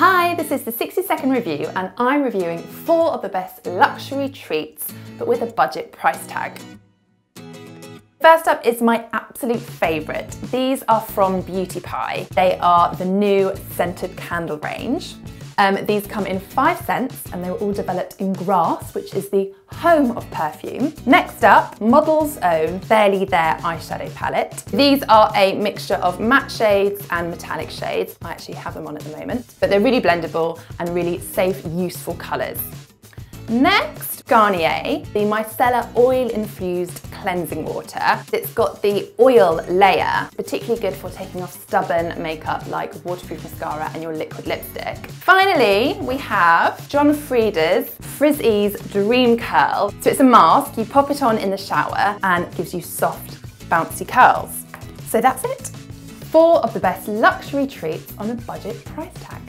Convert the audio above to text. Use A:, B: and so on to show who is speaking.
A: Hi, this is the 60-second review and I'm reviewing 4 of the best luxury treats, but with a budget price tag. First up is my absolute favourite. These are from Beauty Pie. They are the new scented candle range. These come in 5 scents and they were all developed in Grasse, which is the home of perfume. Next up, Model's Own Barely There eyeshadow palette. These are a mixture of matte shades and metallic shades. I actually have them on at the moment, but they're really blendable and really safe, useful colours. Next, Garnier, the micellar oil-infused cleansing water. It's got the oil layer, particularly good for taking off stubborn makeup like waterproof mascara and your liquid lipstick. Finally, we have John Frieda's Frizz Ease Dream Curl. So it's a mask, you pop it on in the shower and it gives you soft, bouncy curls. So that's it. 4 of the best luxury treats on a budget price tag.